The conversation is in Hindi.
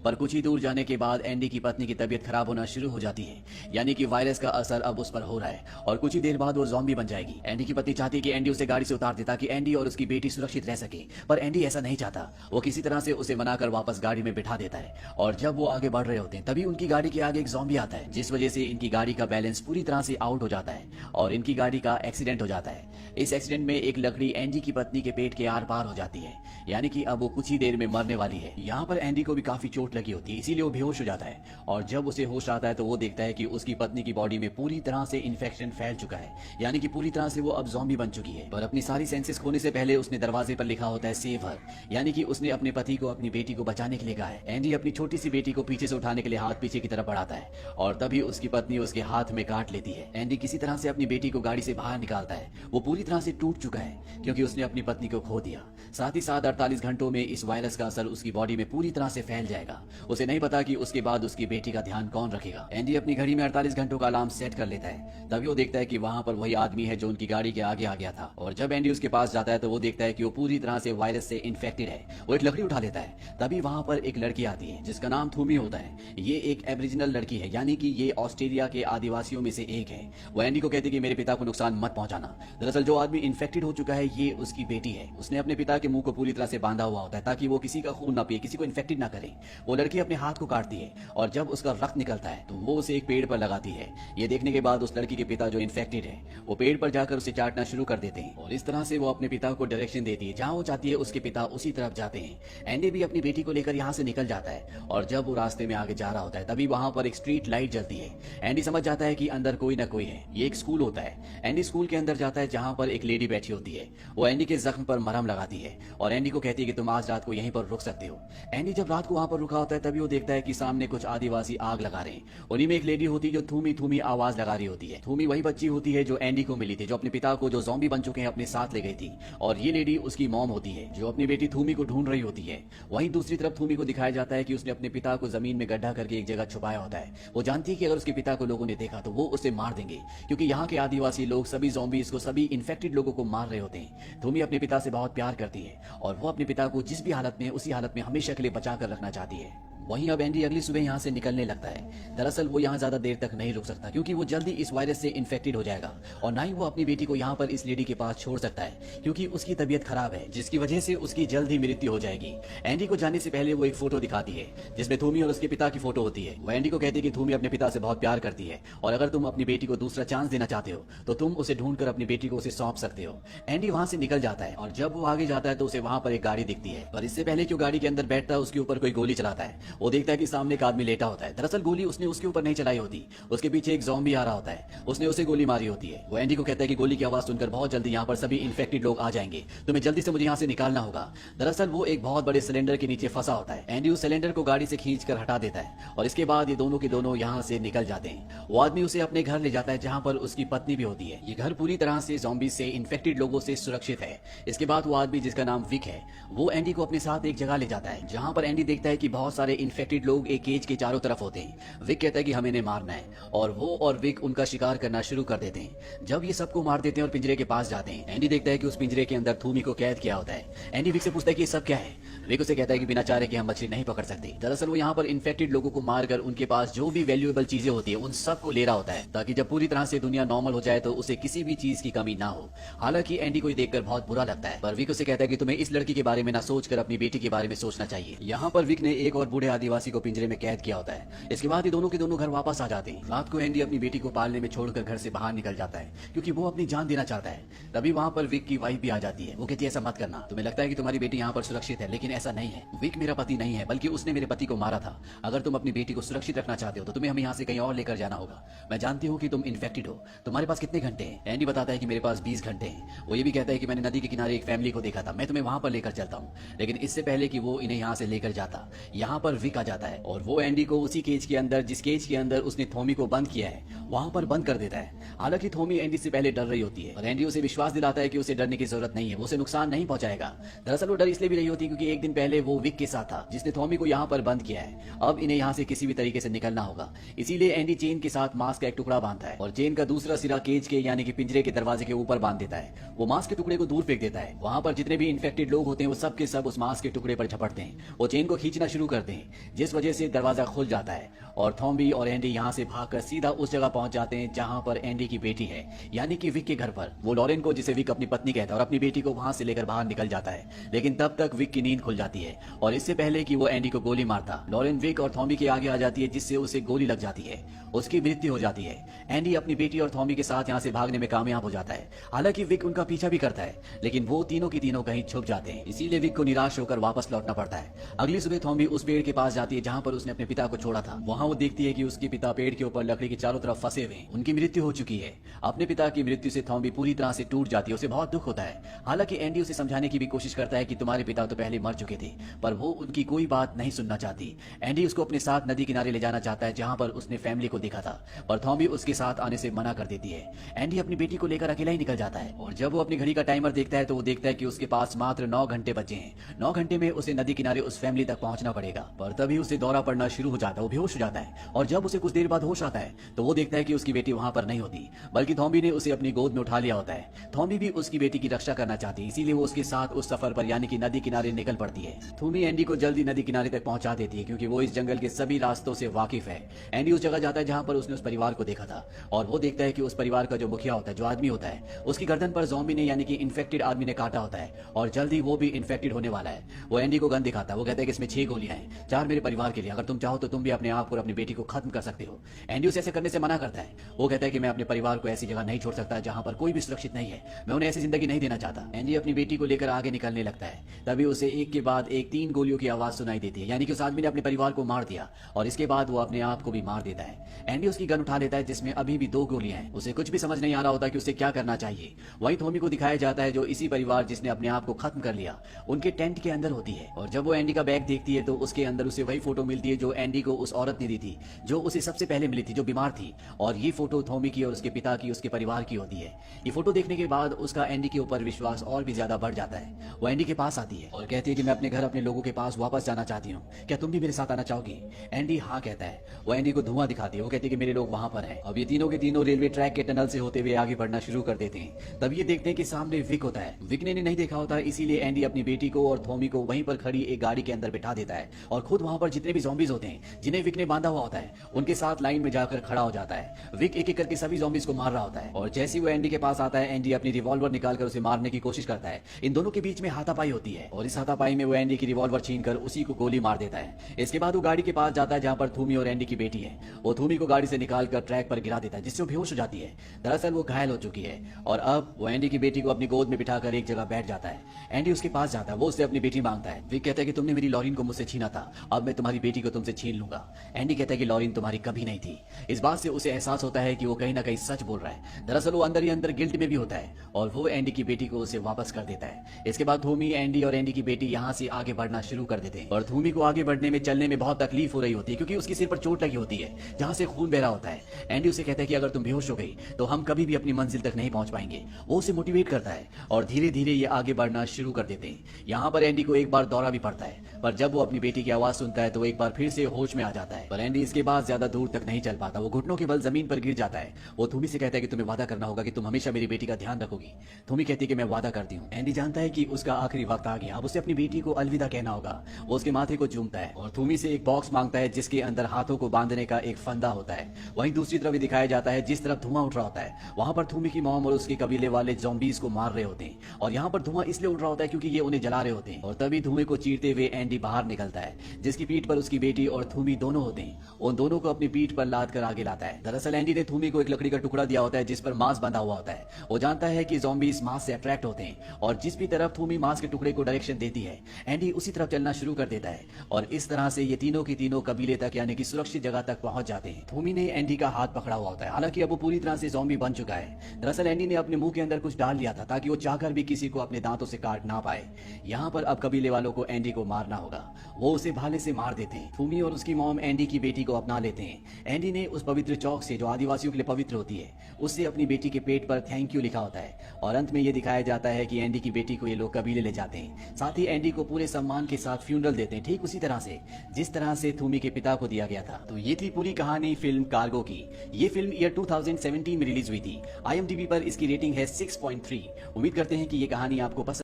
पर कुछ ही दूर जाने के बाद एंडी की पत्नी की तबीयत खराब होना शुरू हो जाती है, यानी कि वायरस का असर अब उस पर हो रहा है और कुछ ही देर बाद वो ज़ॉम्बी बन जाएगी। एंडी की पत्नी चाहती है कि एंडी उसे गाड़ी से उतार दे ताकि एंडी और उसकी बेटी सुरक्षित रह सके, पर एंडी ऐसा नहीं चाहता। वो किसी तरह से उसे मनाकर वापस गाड़ी में बिठा देता है और जब वो आगे बढ़ रहे होते हैं तभी उनकी गाड़ी के आगे एक ज़ॉम्बी आता है, जिस वजह से इनकी गाड़ी का बैलेंस पूरी तरह से आउट हो जाता है और इनकी गाड़ी का एक्सीडेंट हो जाता है। इस एक्सीडेंट में एक लकड़ी एंडी की पत्नी के पेट के आर पार हो जाती है, यानी कि अब वो कुछ ही देर में मरने वाली है। यहाँ पर एंडी को भी काफी चोट लगी होती है, इसीलिए वो बेहोश हो जाता है और जब उसे होश आता है तो वो देखता है कि उसकी पत्नी की बॉडी में पूरी तरह से इन्फेक्शन फैल चुका है, यानी कि पूरी तरह से वो अब ज़ॉम्बी बन चुकी है। पर अपनी सारी सेंसेस खोने से पहले उसने दरवाजे पर लिखा होता है सेव हर, यानी कि उसने अपने पति को अपनी बेटी को बचाने के लिए कहा है। एंडी अपनी छोटी सी बेटी को पीछे से उठाने के लिए हाथ पीछे की तरफ बढ़ाता है और तभी उसकी पत्नी उसके हाथ में काट लेती है। एंडी किसी तरह से अपनी बेटी को गाड़ी से बाहर निकालता है। वो पूरी तरह से टूट चुका है क्योंकि उसने अपनी पत्नी को खो दिया। साथ ही साथ 48 घंटों में इस वायरस का असर उसकी बॉडी में पूरी तरह से फैल जाएगा। उसे नहीं पता कि उसके बाद उसकी बेटी का ध्यान कौन रखेगा। एंडी अपनी घड़ी में 48 घंटों का अलार्म सेट कर लेता है। तभी वो देखता है कि वहां पर वही आदमी है जो उनकी गाड़ी के आगे आ गया था और जब एंडी उसके पास जाता है तो वो देखता है कि वो पूरी तरह से वायरस से इन्फेक्टेड है। वो एक लकड़ी उठा लेता है। तभी वहां पर एक लड़की आती है जिसका नाम थूमी होता है। ये एक एब्रिजिनल लड़की है, यानी कि ये ऑस्ट्रेलिया के आदिवासियों में से एक है। वो एंडी को कहती है कि मेरे पिता को नुकसान मत पहुंचाना। दरअसल जो आदमी इन्फेक्टेड हो चुका है ये उसकी बेटी है। उसने अपने पिता के मुंह को पूरी तरह से बांधा हुआ होता है ताकि वो किसी का खून ना पिए, किसी को इन्फेक्टेड ना करे। वो लड़की अपने हाथ को काटती है और जब उसका रक्त निकलता है तो वो उसे एक पेड़ पर लगाती है। ये देखने के बाद उस लड़की के पिता जो इन्फेक्टेड है वो पेड़ पर जाकर उसे चाटना शुरू कर देते हैं और इस तरह से वो अपने पिता को डायरेक्शन देती है। जहां वो चाहती है उसके पिता उसी तरफ जाते हैं। एंडी भी अपनी बेटी को लेकर यहाँ से निकल जाता है और जब वो रास्ते में आगे जा रहा होता है तभी वहां पर एक स्ट्रीट लाइट जलती है। एंडी समझ जाता है कि अंदर कोई ना कोई है। ये एक स्कूल होता है। एंडी स्कूल के अंदर जाता है जहां पर एक लेडी बैठी होती है। वो एंडी के जख्म पर मरहम लगाती है और एंडी को कहती है कि तुम आज रात को यहीं पर रुक सकते हो। एंडी जब रात को वहां पर रुका होता है तभी वो देखता है कि सामने कुछ आदिवासी आग लगा रहे हैं। उन्हीं में एक लेडी होती है जो थूमी थूमी आवाज लगा रही होती है। थूमी वही बच्ची होती है जो एंडी को मिली थी, जो अपने पिता को जो ज़ॉम्बी बन चुके हैं अपने साथ ले गई थी और ये लेडी उसकी मॉम होती है जो अपनी बेटी थूमी को ढूंढ रही होती है। वहीं दूसरी तरफ थूमी को दिखाया जाता है कि उसने अपने पिता को जमीन में गड्ढा करके एक जगह छुपाया होता है। वो जानती है कि अगर उसके पिता को लोगों ने देखा तो वो उसे मार देंगे क्योंकि यहाँ के आदिवासी लोग सभी ज़ॉम्बीज़ को, सभी इन्फेक्टेड लोगों को मार रहे होते हैं। थूमी अपने पिता से बहुत प्यार करती है और वो अपने पिता को जिस भी हालत में उसी हालत में हमेशा के लिए बचा कर रखना चाहती है। वहीं अब एंडी अगली सुबह यहाँ से निकलने लगता है। दरअसल वो यहाँ ज्यादा देर तक नहीं रुक सकता क्योंकि वो जल्दी इस वायरस से इन्फेक्टेड हो जाएगा और ना ही वो अपनी बेटी को यहाँ पर इस लेडी के पास छोड़ सकता है क्योंकि उसकी तबीयत खराब है, जिसकी वजह से उसकी जल्द ही मृत्यु हो जाएगी। एंडी को जाने से पहले वो एक फोटो दिखाती है जिसमें थूमी और उसके पिता की फोटो होती है। वो एंडी को कहती है कि थूमी अपने पिता से बहुत प्यार करती है और अगर तुम अपनी बेटी को दूसरा चांस देना चाहते हो तो तुम उसे ढूंढकर अपनी बेटी को उसे सौंप सकते हो। एंडी वहां से निकल जाता है और जब वो आगे जाता है तो उसे वहां पर एक गाड़ी दिखती है, पर इससे पहले कि वो गाड़ी के अंदर बैठता है उसके ऊपर कोई गोली चलाता है। वो देखता है कि सामने एक आदमी लेटा होता है। दरअसल गोली उसने उसके ऊपर नहीं चलाई होती, उसके पीछे एक ज़ॉम्बी आ रहा होता है, उसने उसे गोली मारी होती है। वो एंडी को कहता है कि गोली की आवाज सुनकर बहुत जल्दी यहाँ पर सभी इन्फेक्टेड लोग आ जाएंगे, तुम्हें जल्दी से मुझे यहाँ से निकालना होगा। दरअसल वो एक बहुत बड़े सिलेंडर के नीचे फंसा होता है। एंडी उस सिलेंडर को गाड़ी से खींचकर हटा देता है और इसके बाद ये दोनों के दोनों यहाँ से निकल जाते हैं। वो आदमी उसे अपने घर ले जाता है जहाँ पर उसकी पत्नी भी होती है। ये घर पूरी तरह से ज़ॉम्बी से, इन्फेक्टेड लोगों से सुरक्षित है। इसके बाद वो आदमी जिसका नाम विक है वो एंडी को अपने साथ एक जगह ले जाता है जहाँ पर एंडी देखता है कि बहुत सारे इन्फेक्टेड लोग एक केज के चारों तरफ होते हैं। विक कहता है कि हमें इन्हें मारना है और वो और विक उनका शिकार करना शुरू कर देते हैं। जब ये सबको मार देते हैं और पिंजरे के पास जाते हैं, एंडी देखता है कि उस पिंजरे के अंदर थूमी को कैद किया होता है। एंडी विक से पूछता है कि ये सब क्या है। विक उसे कहता है कि बिना चारे के हम मछली नहीं पकड़ सकते। दरअसल वो यहाँ पर इन्फेक्टेड लोगों को मारकर उनके पास जो भी वैल्यूएबल चीजें होती है उन सबको ले रहा होता है ताकि जब पूरी तरह से दुनिया नॉर्मल हो जाए तो उसे किसी भी चीज की कमी ना हो। हालांकि एंडी को देखकर बहुत बुरा लगता है, पर विक उसे कहता है कि तुम्हें इस लड़की के बारे में ना सोचकर अपनी बेटी के बारे में सोचना चाहिए। यहाँ पर विक ने एक और बूढ़े आदिवासी को पिंजरे में कैद किया होता है। इसके बाद ये दोनों के दोनों घर वापस आ जाते हैं। रात को एंडी अपनी बेटी को पालने में छोड़कर घर से बाहर निकल जाता है क्योंकि वो अपनी जान देना चाहता है। तभी वहाँ पर विक की वाइफ भी आ जाती है। वो कहती है ऐसा मत करना, तुम्हें लगता है कि तुम्हारी बेटी यहाँ पर सुरक्षित है, लेकिन ऐसा नहीं है। विक मेरा पति नहीं है, बल्कि उसने मेरे पति को मारा था। अगर तुम अपनी बेटी को सुरक्षित रखना चाहते हो तो तुम्हें हमें यहाँ से कहीं और लेकर जाना होगा। मैं जानती हूँ कि तुम इन्फेक्टेड हो, तुम्हारे पास कितने घंटे हैं? एंडी बताता है कि मेरे पास 20 घंटे हैं। वो ये भी कहता है कि मैंने नदी के किनारे एक फैमिली को देखा था, मैं तुम्हें वहां पर लेकर चलता हूँ। लेकिन इससे पहले कि वो इन्हें यहाँ से लेकर जाता, यहाँ पर विक आ जाता है और वो एंडी को उसी केज के अंदर, जिस केज के अंदर उसने थॉमी को बंद किया है, वहां पर बंद कर देता है। हालांकि थॉमी एंडी से पहले डर रही होती है और एंडी उसे विश्वास दिलाता है कि उसे डरने की जरूरत नहीं है, वो उसे नुकसान नहीं पहुंचाएगा। दरअसल वो डर इसलिए भी रही होती है क्योंकि एक दिन पहले वो विक के साथ था जिसने थॉमी को यहाँ पर बंद किया है। अब इन्हें यहाँ से किसी भी तरीके से निकलना होगा, इसीलिए एंडी चेन के साथ मास्क का एक टुकड़ा बांधता है और चेन का दूसरा सिरा केज के यानी कि पिंजरे के दरवाजे के ऊपर बांध देता है। वो मास्क के टुकड़े को दूर फेंक देता है। वहां पर जितने भी इन्फेक्टेड लोग होते हैं वो सब के सब उस मास्क के टुकड़े पर झपटते हैं। वो चेन को खींचना शुरू करते हैं जिस वजह से दरवाजा खुल जाता है और थॉम्बी और एंडी यहाँ से भागकर सीधा उस जगह पहुंच जाते हैं जहां पर एंडी की बेटी है, यानी कि विक के घर पर। वो लॉरेन को, जिसे विक अपनी पत्नी कहता है, और अपनी बेटी को वहां से लेकर बाहर निकल जाता है। लेकिन तब तक विक की नींद खुल जाती है और इससे पहले कि वो एंडी को गोली मारता, लॉरेन विक और थॉम्बी के आगे आ जाती है, जिससे उसे गोली लग जाती है। उसकी मृत्यु हो जाती है। एंडी अपनी बेटी और थॉम्बी के साथ यहाँ से भागने में कामयाब हो जाता है। हालांकि विक उनका पीछा भी करता है, लेकिन वो तीनों की तीनों कहीं छुप जाते हैं। इसीलिए विक को निराश होकर वापस लौटना पड़ता है। अगली सुबह थॉम्बी उस पेड़ के पास जाती है जहाँ पर उसने अपने पिता को छोड़ा था। वहाँ वो देखती है कि उसके पिता पेड़ के ऊपर लकड़ी के चारों तरफ फंसे हुए हैं। उनकी मृत्यु हो चुकी है। अपने पिता की मृत्यु से थॉम्बी पूरी तरह से टूट जाती है। उसे बहुत दुख होता है। हालांकि एंडी उसे समझाने की भी कोशिश करता है कि तुम्हारे पिता तो पहले मर चुके थे, पर वो उनकी कोई बात नहीं सुनना चाहती। एंडी उसको अपने साथ नदी किनारे ले जाना चाहता है जहाँ पर उसने फैमिली को देखा था, पर थॉम्बी उसके साथ आने से मना कर देती है। एंडी अपनी बेटी को लेकर अकेला ही निकल जाता है और जब वो अपनी घड़ी का टाइमर देखता है तो वो देखता है कि उसके पास मात्र 9 घंटे बचे हैं। 9 घंटे में उसे नदी किनारे उस फैमिली तक पहुंचना पड़ेगा। पर तभी उसे दौरा पड़ना शुरू हो जाता है। वो बेहोश हो जाता है और जब उसे कुछ देर बाद होश आता है तो वो देखता है कि उसकी बेटी वहां पर नहीं होती, बल्कि थॉम्बी ने उसे अपनी गोद में उठा लिया होता है। थॉम्बी भी उसकी बेटी की रक्षा करना चाहती है, इसीलिए वो उसके साथ उस सफर पर यानी कि नदी किनारे निकल पड़ती है। थॉम्बी एंडी को जल्दी नदी किनारे तक पहुंचा देती है क्योंकि वो इस जंगल के सभी रास्तों से वाकिफ है। एंडी उस जगह जाता है जहां पर उसने उस परिवार को देखा था और वो देखता है कि उस परिवार का जो मुखिया होता है, जो आदमी होता है, उसकी गर्दन पर ज़ॉम्बी ने यानी कि इन्फेक्टेड आदमी ने काटा होता है और जल्दी वो भी इन्फेक्टेड होने वाला है। वो एंडी को गन दिखाता है। वो कहता है कि इसमें 6 गोलियां हैं, 4 मेरे परिवार के लिए। अगर तुम चाहो तो तुम भी अपने आप और अपनी बेटी को खत्म कर सकते हो। एंडी उसे ऐसे करने से मना करता है। वो कहता है कि मैं अपने परिवार को ऐसी जगह नहीं छोड़ सकता जहां पर कोई भी सुरक्षित नहीं है। मैं उन्हें ऐसी जिंदगी नहीं देना चाहता। एंडी अपनी बेटी को लेकर आगे निकलने लगता है। तभी उसे एक के बाद एक 3 गोलियों की आवाज सुनाई देती है, यानी कि उस आदमी ने अपने परिवार को मार दिया और इसके बाद वो अपने आप को भी मार देता है। एंडी उसकी गन उठा लेता है जिसमें अभी भी 2 गोलियां हैं। उसे कुछ भी समझ नहीं आ रहा होता कि उसे क्या करना चाहिए। वहीं थॉम्बी को दिखाया जाता है जो इसी परिवार जिसने अपने आप को खत्म कर लिया उनके टेंट के अंदर होती है। और जब वो एंडी का बैग देखती है तो उसके अंदर उसे वही फोटो मिलती है जो एंडी को उस औरत ने दी थी, जो उसे सबसे पहले मिली थी, जो बीमार थी। और ये फोटो थॉम्बी की और उसके पिता की, उसके परिवार की होती है। ये फोटो देखने के बाद उसका एंडी के ऊपर विश्वास और भी ज्यादा बढ़ जाता है। वो एंडी के पास आती है और कहती है कि मैं अपने घर अपने लोगों के पास वापस जाना चाहती हूँ, क्या तुम भी मेरे साथ आना चाहोगी? एंडी हाँ कहता है। वो एंडी को धुआं दिखाती है। वो कहती है कि मेरे लोग वहां पर हैं। अब ये तीनों के तीनों रेलवे ट्रैक के टनल से होते हुए आगे बढ़ना शुरू कर देते हैं। तब ये देखते हैं कि सामने विक होता है। विक ने नहीं देखा होता, इसीलिए एंडी अपनी बेटी को और थॉम्बी को वहीं पर खड़ी एक गाड़ी के अंदर बिठा देता है और खुद वहां पर जितने भी ज़ॉम्बीज होते हैं जिन्हें विक ने बांधा हुआ होता है उनके साथ लाइन में जाकर खड़ा हो जाता है। विक एक एक करके सभी ज़ॉम्बीज को मार रहा होता है और जैसे ही वो एंडी के पास आता है एंडी अपनी रिवॉल्वर निकालकर उसे मारने की कोशिश करता है। इन दोनों के बीच में हाथापाई होती है और इस हाथापाई में वो एंडी की रिवॉल्वर छीनकर उसी को गोली मार देता है। इसके बाद वो गाड़ी के पास जाता है जहां पर थूमी और एंडी की बेटी है। वो थूमी को गाड़ी से निकालकर ट्रैक पर गिरा देता है जिससे वो बेहोश हो जाती है। दरअसल वो घायल हो चुकी है और अब वो एंडी की बेटी को अपनी गोद में बिठाकर एक जगह बैठ जाता है। एंडी उसके पास जाता है। वो उससे अपनी बेटी मांगता है। विक कहता है कि तुमने मेरी लॉरिन को मुझसे छीना था, अब मैं तुम्हारी बेटी को तुमसे छीन लूंगा। एंडी कहता है कि लॉरिन तुम्हारी कभी नहीं थी। इस बात से उसे एहसास होता है कि वो कहीं ना कहीं सच बोल रहा है। दरअसल वो अंदर ही अंदर गिल्ट में भी होता है और वो एंडी की बेटी को उसे वापस कर देता है। इसके बाद थूमी, एंडी और एंडी की बेटी यहाँ से आगे बढ़ना शुरू कर देते हैं और थूमी को आगे बढ़ने में, चलने में बहुत तकलीफ हो रही होती है क्योंकि उसकी सिर पर चोट लगी होती है जहां से खून बह रहा होता है। एंडी उसे कहता है कि अगर तुम बेहोश हो गई तो हम कभी भी अपनी मंजिल तक नहीं पहुंच पाएंगे। वो उसे मोटिवेट करता है और धीरे धीरे ये आगे बढ़ना शुरू कर देते हैं। यहाँ पर एंडी को एक बार दौरा भी पड़ता है, पर जब वो अपनी बेटी की आवाज सुनता है तो एक बार फिर से होश में आ जाता है। पर एंडी इसके बाद ज्यादा दूर तक नहीं चल पाता। वो घुटनों के बल जमीन पर गिर जाता है। वो थूमी से कहता है कि तुम्हें वादा करना होगा कि तुम हमेशा मेरी बेटी का ध्यान रखोगी। थूमी कहती है कि मैं वादा करती हूँ। एंडी जानता है कि उसका आखिरी वक्त आ गया, अब उसे अपनी बेटी को अलविदा कहना होगा। वो उसके माथे को चूमता है और थूमी से एक बॉक्स मांगता है जिसके अंदर हाथों को बांधने का एक फंदा होता है। वहीं दूसरी तरफ भी दिखाया जाता है जिस तरफ धुआं उठ रहा होता है वहां पर थूमी की मॉम और उसके कबीले वाले ज़ॉम्बीज को मार रहे होते हैं और यहाँ पर धुआं इसलिए उठ रहा होता है क्योंकि ये उन्हें जला रहे होते हैं। और तभी धुएं को चीरते हुए एंडी बाहर निकलता है जिसकी पीठ पर उसकी बेटी और थूमी दोनों होते हैं। उन दोनों को अपनी पीठ पर लाद कर आगे लाता है। दरअसल एंडी ने थूमी को एक लकड़ी का टुकड़ा दिया होता है जिस पर मांस बंधा हुआ होता है। वो जानता है कि ज़ॉम्बीज मांस से अट्रैक्ट होते हैं और जिस भी तरफ थूमी मांस के टुकड़े को डायरेक्शन देती है एंडी उसी तरफ चलना शुरू कर देता है और इस तरह से ये तीनों की तीनों कबीले तक यानी कि सुरक्षित जगह तक पहुंच जाते हैं। थूमी ने एंडी का हाथ पकड़ा हुआ होता है, हालांकि अब वो पूरी तरह से ज़ॉम्बी बन चुका है। दरअसल एंडी ने अपने मुंह के अंदर कुछ डाल लिया था ताकि वो चाहकर भी किसी को अपने दांतों से काट ना पाए। यहाँ पर अब कबीले वालों को एंडी को मारना होगा। वो उसे भाले से मार देते हैं। थूमी और उसकी मॉम एंडी की बेटी को अपना लेते हैं। एंडी ने उस पवित्र चौक से, जो आदिवासियों के लिए पवित्र होती है, उससे अपनी बेटी के पेट पर थैंक यू लिखा होता है और अंत में ये दिखाया जाता है कि एंडी की बेटी को ये लोग कबीले ले जाते हैं। साथ ही एंडी को पूरे सम्मान के साथ फ्यूनरल देते हैं, ठीक उसी तरह से जिस तरह से थूमी के पिता को दिया गया था। तो ये थी पूरी कहानी फिल्म कार्गो की। ये फिल्म ईयर 2017 में रिलीज हुई थी। IMDb पर इसकी रेटिंग है 6.3। उम्मीद करते हैं कि ये कहानी आपको पसंद